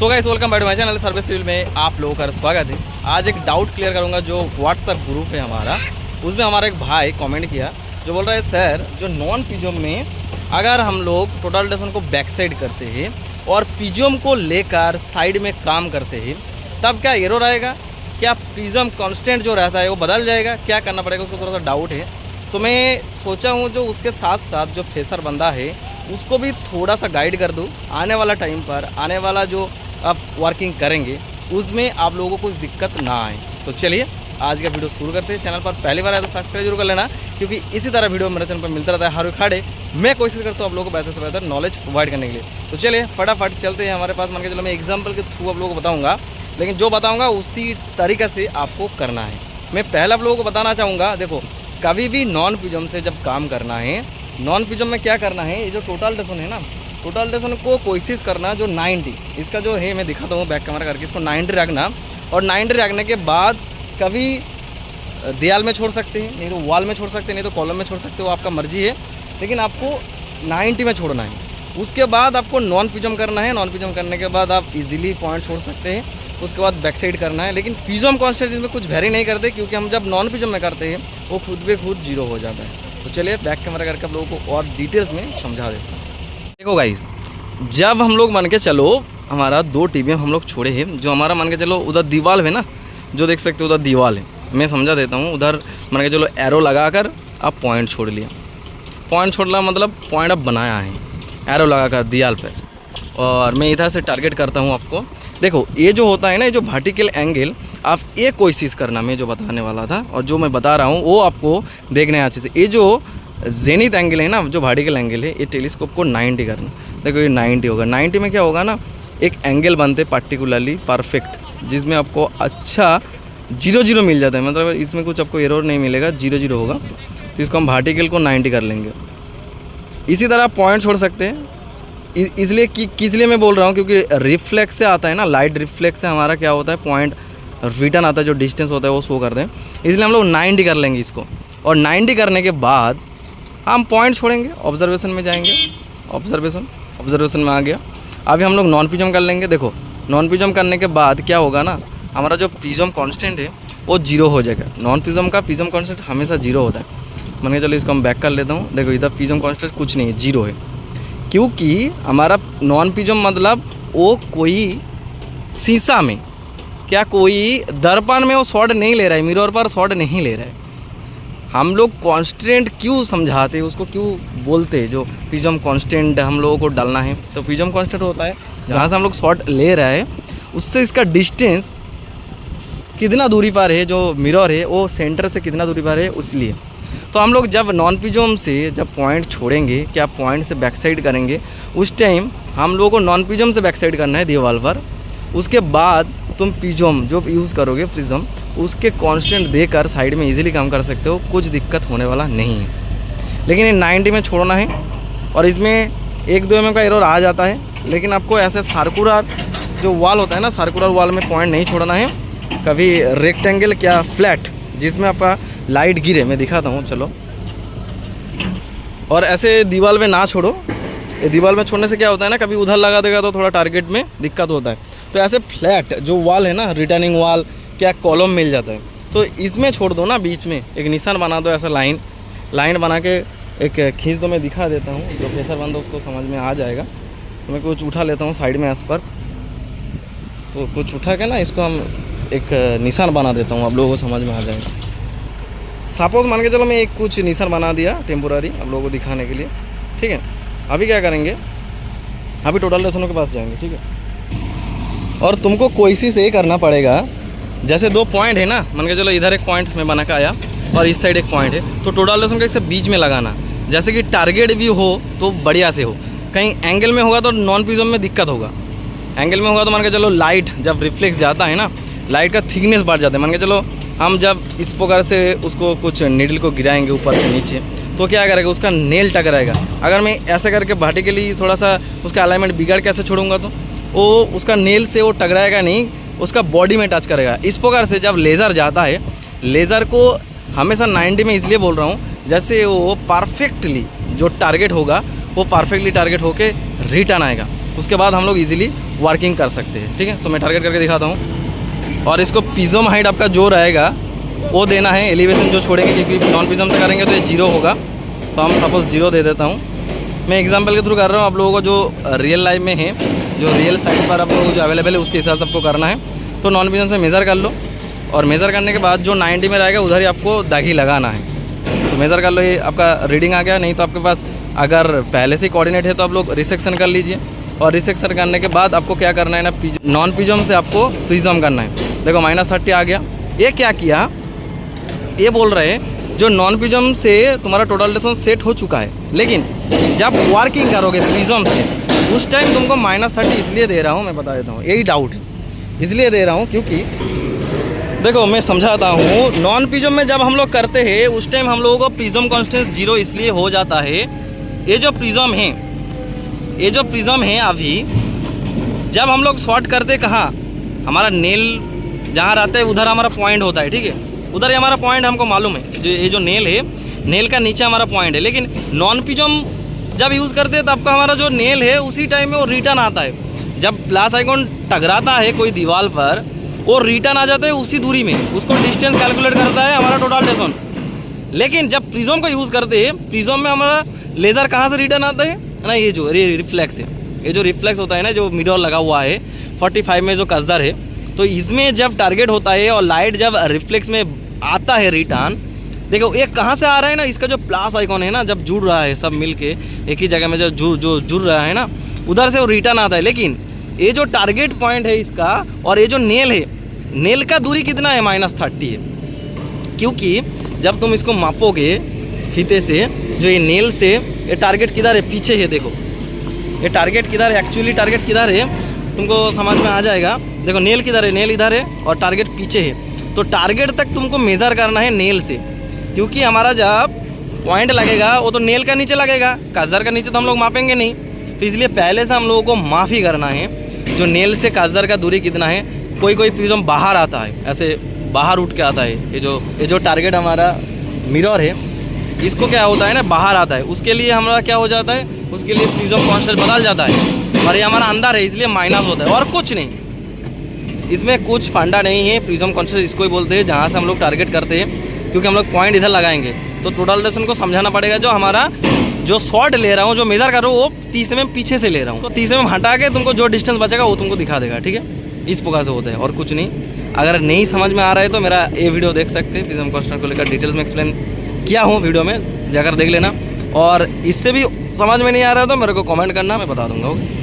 So guys welcome back to my channel service civil में आप लोगों का स्वागत है। आज एक डाउट क्लियर करूंगा जो व्हाट्सएप ग्रुप है हमारा, उसमें हमारा एक भाई कमेंट किया जो बोल रहा है सर जो नॉन पीजियम में अगर हम लोग टोटल डेसन को बैक साइड करते हैं और पीजियम को लेकर साइड में काम करते हैं तब क्या एरर आएगा, क्या पीजियम कांस्टेंट जो रहता है वो बदल जाएगा, क्या करना पड़ेगा, उसको थोड़ा सा डाउट है। तो मैं सोचा हूँ जो उसके साथ साथ जो फ्रेशर बंदा है उसको भी थोड़ा सा गाइड कर दूँ। आने वाला टाइम पर आने वाला जो आप वर्किंग करेंगे उसमें आप लोगों को कुछ दिक्कत ना आए। तो चलिए आज का वीडियो शुरू करते हैं। चैनल पर पहली बार आए तो सब्सक्राइब जरूर कर लेना, क्योंकि इसी तरह वीडियो मेरे चैनल पर मिलता रहता है हर खाड़े। मैं कोशिश करता हूँ आप लोगों को बेहतर से बेहतर नॉलेज प्रोवाइड करने के लिए। तो चलिए फटाफट चलते हैं। हमारे पास मान के चलो मैं एग्जाम्पल के थ्रू आप लोगों को बताऊँगा, लेकिन जो बताऊँगा उसी तरीके से आपको करना है। मैं पहले आप लोगों को बताना चाहूँगा, देखो कभी भी नॉन पीजियम से जब काम करना है, नॉन पीजियम में क्या करना है, ये जो टोटल डेसन है ना, टोटल डेसन को कोशिश करना जो 90 इसका जो है मैं दिखाता हूँ बैक कैमरा करके, इसको 90 रखना। और 90 रखने के बाद कभी दीवार में छोड़ सकते हैं, नहीं तो वॉल में छोड़ सकते हैं, नहीं तो कॉलम में छोड़ सकते हो, आपका मर्जी है, लेकिन आपको 90 में छोड़ना है। उसके बाद आपको नॉन पीजियम करना है। नॉन पीजियम करने के बाद आप इजीली पॉइंट छोड़ सकते हैं। उसके बाद बैक साइड करना है, लेकिन पीजियम कांस्टेंट इसमें कुछ वेरी नहीं करते, क्योंकि हम जब नॉन पीजियम में करते हैं वो खुद पे खुद जीरो हो जाता है। तो चलिए बैक कैमरा करके आप लोगों को और डिटेल्स में समझा देते हैं। देखो गाइस, जब हम लोग मान के चलो हमारा 2 टीबीएम हम लोग छोड़े हैं, जो हमारा मान के चलो उधर दीवार है ना, जो देख सकते हो उधर दीवार है, मैं समझा देता हूँ। उधर मान के चलो एरो लगाकर आप पॉइंट छोड़ लिया। पॉइंट छोड़ना मतलब पॉइंट आप बनाया है एरो लगाकर दीवार पर, और मैं इधर से टारगेट करता हूँ आपको। देखो ये जो होता है ना, ये जो वर्टिकल एंगल, आप ये कोशिश करना, मैं जो बताने वाला था और जो मैं बता रहा हूँ वो आपको देखना है अच्छे से। ये जो जेनिथ एंगल है ना, जो वर्टिकल एंगल है, ये टेलीस्कोप को 90 करना। देखो ये 90 होगा। 90 में क्या होगा ना, एक एंगल बनते पार्टिकुलरली परफेक्ट, जिसमें आपको अच्छा 0-0 मिल जाता है, मतलब इसमें कुछ आपको एरर नहीं मिलेगा, 0-0 होगा। तो इसको हम वर्टिकल को 90 कर लेंगे। इसी तरह आप पॉइंट छोड़ सकते हैं। इसलिए किस लिए मैं बोल रहा हूँ, क्योंकि रिफ्लेक्स से आता है ना, लाइट रिफ्लेक्स से हमारा क्या होता है, पॉइंट रिटर्न आता है, जो डिस्टेंस होता है वो शो करते हैं। इसलिए हम लोग 90 कर लेंगे इसको, और 90 करने के बाद हम पॉइंट छोड़ेंगे, ऑब्जर्वेशन में जाएंगे। ऑब्जर्वेशन में आ गया। अभी हम लोग नॉन पीजियम कर लेंगे। देखो नॉन पीजियम करने के बाद क्या होगा ना, हमारा जो पीजियम कांस्टेंट है वो 0 हो जाएगा। नॉन पीजियम का पीजियम कांस्टेंट हमेशा 0 होता है। मान के चलो इसको हम बैक कर लेता हूँ। देखो इधर पीजियम कांस्टेंट कुछ नहीं है, 0 है, क्योंकि हमारा नॉन पीजियम मतलब वो कोई शीशा में, क्या कोई दर्पण में वो शॉट नहीं ले रहा है, मिरर पर शॉट नहीं ले रहा है। हम लोग कांस्टेंट क्यों समझाते हैं, उसको क्यों बोलते हैं, जो पीजियम कांस्टेंट हम लोगों को डालना है। तो पीजियम कांस्टेंट होता है जहाँ से हम लोग शॉट ले रहा है उससे इसका डिस्टेंस कितना दूरी पर है, जो मिरर है वो सेंटर से कितना दूरी पर है, उसलिए। तो हम लोग जब नॉन पीजियम से जब पॉइंट छोड़ेंगे, क्या पॉइंट से बैक साइड करेंगे, उस टाइम हम लोगों को नॉन पीजियम से बैक साइड करना है दीवार पर। उसके बाद तुम पीजियम जो यूज़ करोगे प्रिज्म, उसके कांस्टेंट देकर साइड में इजीली काम कर सकते हो, कुछ दिक्कत होने वाला नहीं है। लेकिन ये 90 में छोड़ना है, और इसमें 1-2 mm का एरर आ जाता है, लेकिन आपको ऐसे सर्कुलर जो वॉल होता है ना, सर्कुलर वॉल में पॉइंट नहीं छोड़ना है, कभी रेक्टेंगल क्या फ्लैट जिसमें आपका लाइट गिरे। मैं दिखाता हूँ चलो। और ऐसे दीवार में ना छोड़ो। ये दीवार में छोड़ने से क्या होता है ना, कभी उधर लगा देगा तो थोड़ा टारगेट में दिक्कत होता है। तो ऐसे फ्लैट जो वॉल है ना, रिटर्निंग वॉल क्या कॉलम मिल जाता है, तो इसमें छोड़ दो ना, बीच में एक निशान बना दो, ऐसा लाइन बना के एक खींच दो। मैं दिखा देता हूँ, जो फ्रेशर बंदा उसको समझ में आ जाएगा। तो मैं कुछ उठा लेता हूँ साइड में एस पर, तो कुछ उठा के ना इसको हम एक निशान बना देता हूँ, आप लोगों को समझ में आ जाएगा। सपोज मान के चलो मैं एक कुछ निशान बना दिया टेम्पोररी आप लोगों को दिखाने के लिए, ठीक है। अभी क्या करेंगे, अभी टोटल डेसनों के पास जाएंगे, ठीक है। और तुमको कोशिश ये करना पड़ेगा, जैसे 2 पॉइंट है ना, मान के चलो इधर एक पॉइंट मैं बना के आया और इस साइड एक पॉइंट है, तो टोटल डेसन के बीच में लगाना, जैसे कि टारगेट भी हो तो बढ़िया से हो। कहीं एंगल में होगा तो नॉन पीजियम में दिक्कत होगा। एंगल में होगा तो मान के चलो लाइट जब रिफ्लेक्स जाता है ना, लाइट का थिकनेस बढ़ जाता है। मान के चलो हम जब इस प्रकार से उसको कुछ नीडल को गिराएंगे ऊपर से नीचे, तो क्या करेगा, उसका नेल टकराएगा। अगर मैं ऐसे करके वर्टिकली थोड़ा सा उसका अलाइनमेंट बिगाड़ के ऐसे छोड़ूंगा तो वो उसका नेल से वो टकराएगा नहीं, उसका बॉडी में टच करेगा। इस प्रकार से जब लेज़र जाता है, लेज़र को हमेशा 90 में इसलिए बोल रहा हूँ, जैसे वो परफेक्टली जो टारगेट होगा वो परफेक्टली टारगेट होके रिटर्न आएगा। उसके बाद हम लोग इजीली वर्किंग कर सकते हैं। ठीक है, तो मैं टारगेट करके दिखाता हूँ। और इसको पिज़म हाइट आपका जो रहेगा वो देना है, एलिवेशन जो छोड़ेंगे, क्योंकि नॉन पिज़म से करेंगे तो ये 0 होगा। तो हम सपोज 0 दे देता हूँ। मैं एग्जांपल के थ्रू कर रहा हूँ, आप लोगों को जो रियल लाइफ में है, जो रियल साइट पर आप लोगों को जो अवेलेबल है उसके हिसाब से आपको करना है। तो नॉन पिज़म से मेज़र कर लो, और मेज़र करने के बाद जो 90 में रहेगा उधर ही आपको दागी लगाना है। तो मेज़र कर लो, ये आपका रीडिंग आ गया। नहीं तो आपके पास अगर पहले से कोऑर्डिनेट है तो आप लोग रिसेक्शन कर लीजिए, और रिसेक्शन करने के बाद आपको क्या करना है ना, नॉन पिज़म से आपको प्रिज्म करना है। देखो -30 आ गया। ये क्या किया, ये बोल रहे हैं जो नॉन पिज़म से तुम्हारा टोटल डिस्टेंस सेट हो चुका है, लेकिन जब वर्किंग करोगे प्रिज्म से उस टाइम तुमको -30 इसलिए दे रहा हूँ, मैं बता देता हूँ, यही डाउट है इसलिए दे रहा हूँ क्योंकि देखो मैं समझाता हूँ। नॉन पिज़म में जब हम लोग करते हैं उस टाइम हम लोगों को प्रिज्म कॉन्स्टेंस 0 इसलिए हो जाता है। ये जो प्रिज्म है अभी जब हम लोग शॉर्ट करते कहाँ, हमारा नेल जहाँ रहता है उधर हमारा पॉइंट होता है। ठीक है, उधर ही हमारा पॉइंट हमको मालूम है, जो ये जो नेल है, नेल का नीचे हमारा पॉइंट है। लेकिन नॉन पिज़म जब यूज़ करते हैं तब का हमारा जो नेल है उसी टाइम में वो रिटर्न आता है। जब प्लस आइकॉन टकराता है कोई दीवार पर, वो रिटर्न आ जाता है उसी दूरी में, उसको डिस्टेंस कैलकुलेट करता है हमारा टोटल डिस्टेंस। लेकिन जब प्रिज्म को यूज़ करते हैं, प्रिज्म में हमारा लेज़र कहाँ से रिटर्न आता है ना, ये जो रिफ्लेक्स है, ये जो रिफ्लेक्स होता है ना, जो मिरर लगा हुआ है 45 में जो कस्दर है, तो इसमें जब टारगेट होता है और लाइट जब रिफ्लेक्स में आता है रिटर्न, देखो ये कहाँ से आ रहा है ना, इसका जो प्लस आइकॉन है ना, जब जुड़ रहा है सब मिल के एक ही जगह में जो जुड़ रहा है ना, उधर से वो रिटर्न आता है। लेकिन ये जो टारगेट पॉइंट है इसका और ये जो नेल है, नेल का दूरी कितना है, -30 है। क्योंकि जब तुम इसको मापोगे फीते से, जो ये नेल से ये टारगेट किधर है, पीछे है। देखो ये टारगेट किधर है, एक्चुअली टारगेट किधर है तुमको समझ में आ जाएगा। देखो नेल किधर है, नेल इधर है और टारगेट पीछे है। तो टारगेट तक तुमको मेज़र करना है नेल से, क्योंकि हमारा जब पॉइंट लगेगा वो तो नेल का नीचे लगेगा, काजर का नीचे तो हम लोग मापेंगे नहीं। तो इसलिए पहले से हम लोगों को माफ़ी करना है जो नेल से काजर का दूरी कितना है। कोई प्रिज्म बाहर आता है, ऐसे बाहर उठ के आता है। ये जो टारगेट हमारा मिरर है, इसको क्या होता है ना, बाहर आता है। उसके लिए हमारा क्या हो जाता है, उसके लिए प्रिज्म कांस्टेंट बदल जाता है, और ये हमारा अंदर है इसलिए माइनस होता है, और कुछ नहीं। इसमें कुछ फंडा नहीं है। प्रिज्म कांस्टेंट इसको ही बोलते हैं जहाँ से हम लोग टारगेट करते हैं, क्योंकि हम लोग पॉइंट इधर लगाएंगे तो टोटल डिस्टेंस को समझाना पड़ेगा। जो हमारा जो शॉर्ट ले रहा हूँ, जो मेज़र कर रहा हूँ, वो 30 mm पीछे से ले रहा हूँ। तो 30 mm हटा के तुमको जो डिस्टेंस बचेगा वो तुमको दिखा देगा। ठीक है, इस प्रकार से होता है और कुछ नहीं। अगर नहीं समझ में आ रहा है तो मेरा ये वीडियो देख सकते हैं, प्रिज्म कांस्टेंट को लेकर डिटेल्स में एक्सप्लेन किया हूँ वीडियो में, जाकर देख लेना। और इससे भी समझ में नहीं आ रहा है तो मेरे को कमेंट करना, मैं बता दूंगा। ओके।